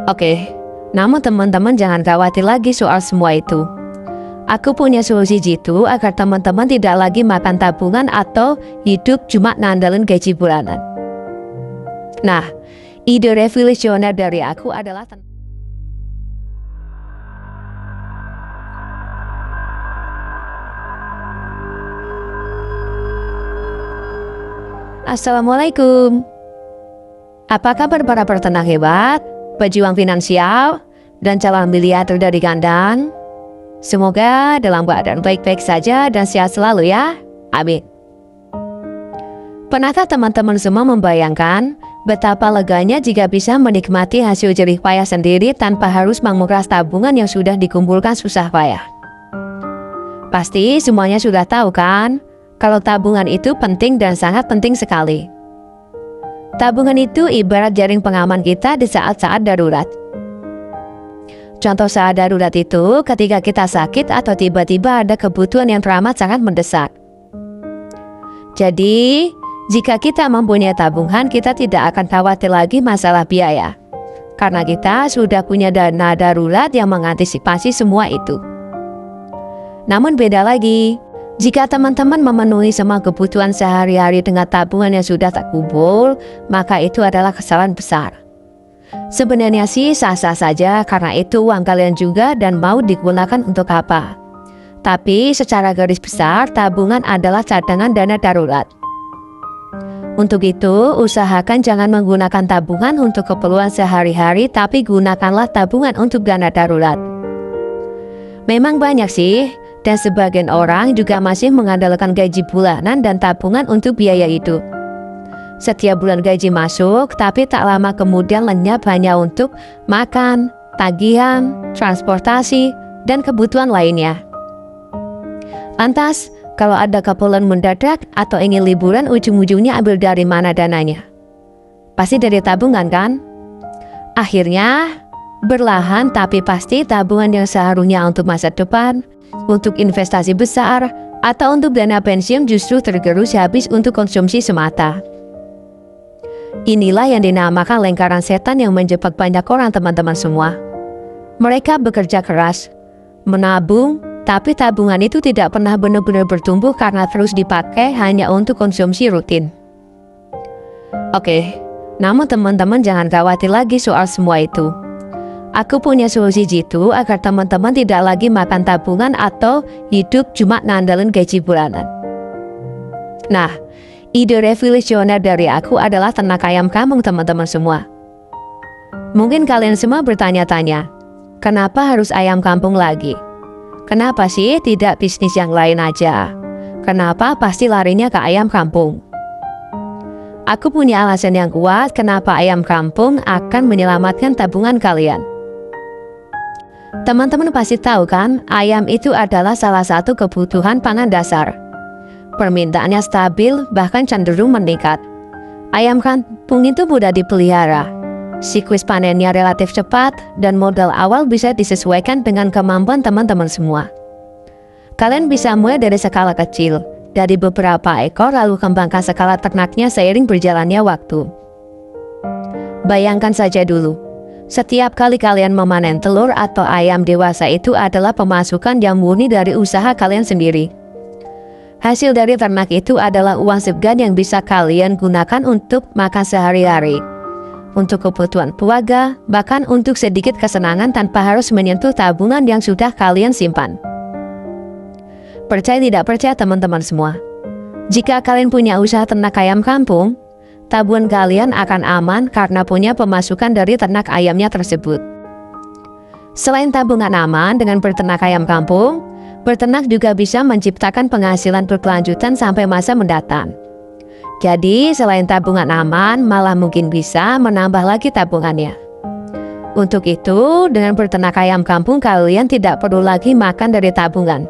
Oke, namun teman-teman jangan khawatir lagi soal semua itu. Aku punya solusi jitu agar teman-teman tidak lagi makan tabungan atau hidup cuma ngandelin gaji bulanan. Nah, ide revolusioner dari aku adalah Assalamualaikum. Apa kabar para peternak hebat, pejuang finansial, dan calon miliarder dari kandang? Semoga dalam keadaan baik-baik saja dan sehat selalu ya. Amin. Pernahkah teman-teman semua membayangkan betapa leganya jika bisa menikmati hasil jerih payah sendiri tanpa harus menguras tabungan yang sudah dikumpulkan susah payah? Pasti semuanya sudah tahu kan, kalau tabungan itu penting dan sangat penting sekali. Tabungan itu ibarat jaring pengaman kita di saat-saat darurat. Contoh saat darurat itu ketika kita sakit atau tiba-tiba ada kebutuhan yang teramat sangat mendesak. Jadi, jika kita mempunyai tabungan, kita tidak akan khawatir lagi masalah biaya. Karena kita sudah punya dana darurat yang mengantisipasi semua itu. Namun beda lagi, jika teman-teman memenuhi semua kebutuhan sehari-hari dengan tabungan yang sudah tak kumpul, maka itu adalah kesalahan besar. Sebenarnya sih sah-sah saja karena itu uang kalian juga dan mau digunakan untuk apa. Tapi secara garis besar, tabungan adalah cadangan dana darurat. Untuk itu, usahakan jangan menggunakan tabungan untuk keperluan sehari-hari, tapi gunakanlah tabungan untuk dana darurat. Memang banyak sih, dan sebagian orang juga masih mengandalkan gaji bulanan dan tabungan untuk biaya itu. Setiap bulan gaji masuk, tapi tak lama kemudian lenyap hanya untuk makan, tagihan, transportasi, dan kebutuhan lainnya. Lantas, kalau ada keperluan mendadak atau ingin liburan, ujung-ujungnya ambil dari mana dananya? Pasti dari tabungan kan? Akhirnya, berlahan tapi pasti tabungan yang seharusnya untuk masa depan, untuk investasi besar, atau untuk dana pensiun justru tergerus habis untuk konsumsi semata. Inilah yang dinamakan lingkaran setan yang menjebak banyak orang teman-teman semua. Mereka bekerja keras, menabung, tapi tabungan itu tidak pernah benar-benar bertumbuh karena terus dipakai hanya untuk konsumsi rutin. Oke, namun teman-teman jangan khawatir lagi soal semua itu. Aku punya solusi jitu agar teman-teman tidak lagi makan tabungan atau hidup cuma ngandelin gaji bulanan. Nah, ide revolusioner dari aku adalah ternak ayam kampung teman-teman semua. Mungkin kalian semua bertanya-tanya, kenapa harus ayam kampung lagi? Kenapa sih tidak bisnis yang lain aja? Kenapa pasti larinya ke ayam kampung? Aku punya alasan yang kuat kenapa ayam kampung akan menyelamatkan tabungan kalian. Teman-teman pasti tahu kan, ayam itu adalah salah satu kebutuhan pangan dasar. Permintaannya stabil, bahkan cenderung meningkat. Ayam kampung itu mudah dipelihara. Siklus panennya relatif cepat, dan modal awal bisa disesuaikan dengan kemampuan teman-teman semua. Kalian bisa mulai dari skala kecil, dari beberapa ekor lalu kembangkan skala ternaknya seiring berjalannya waktu. Bayangkan saja dulu. Setiap kali kalian memanen telur atau ayam dewasa itu adalah pemasukan yang murni dari usaha kalian sendiri. Hasil dari ternak itu adalah uang segan yang bisa kalian gunakan untuk makan sehari-hari, untuk kebutuhan keluarga, bahkan untuk sedikit kesenangan tanpa harus menyentuh tabungan yang sudah kalian simpan. Percaya tidak percaya teman-teman semua, jika kalian punya usaha ternak ayam kampung, tabungan kalian akan aman karena punya pemasukan dari ternak ayamnya tersebut. Selain tabungan aman dengan berternak ayam kampung, berternak juga bisa menciptakan penghasilan berkelanjutan sampai masa mendatang. Jadi, selain tabungan aman, malah mungkin bisa menambah lagi tabungannya. Untuk itu, dengan berternak ayam kampung, kalian tidak perlu lagi makan dari tabungan,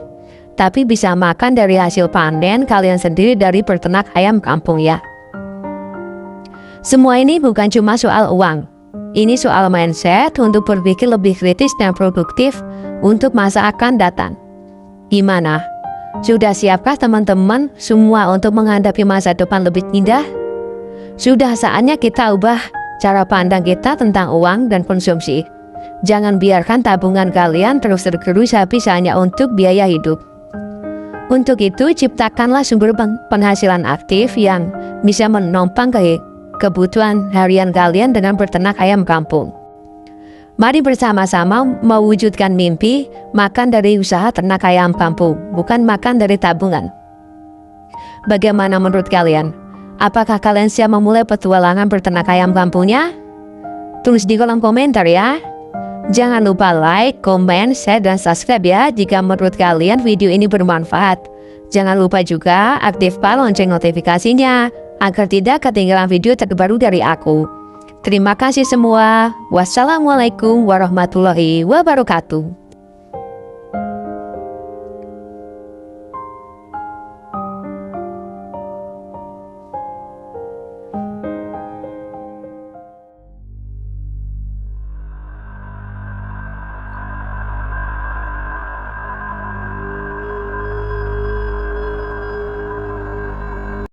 tapi bisa makan dari hasil panen kalian sendiri dari berternak ayam kampung ya. Semua ini bukan cuma soal uang. Ini soal mindset untuk berpikir lebih kritis dan produktif untuk masa akan datang. Gimana? Sudah siapkah teman-teman semua untuk menghadapi masa depan lebih indah? Sudah saatnya kita ubah cara pandang kita tentang uang dan konsumsi. Jangan biarkan tabungan kalian terus tergerus habis hanya untuk biaya hidup. Untuk itu, ciptakanlah sumber penghasilan aktif yang bisa menopang kebutuhan harian kalian dengan berternak ayam kampung. Mari bersama-sama mewujudkan mimpi makan dari usaha ternak ayam kampung, bukan makan dari tabungan. Bagaimana menurut kalian? Apakah kalian siap memulai petualangan berternak ayam kampungnya? Tulis di kolom komentar ya. Jangan lupa like, komen, share, dan subscribe ya jika menurut kalian video ini bermanfaat. Jangan lupa juga aktifkan lonceng notifikasinya agar tidak ketinggalan video terbaru dari aku. Terima kasih semua. Wassalamualaikum warahmatullahi wabarakatuh.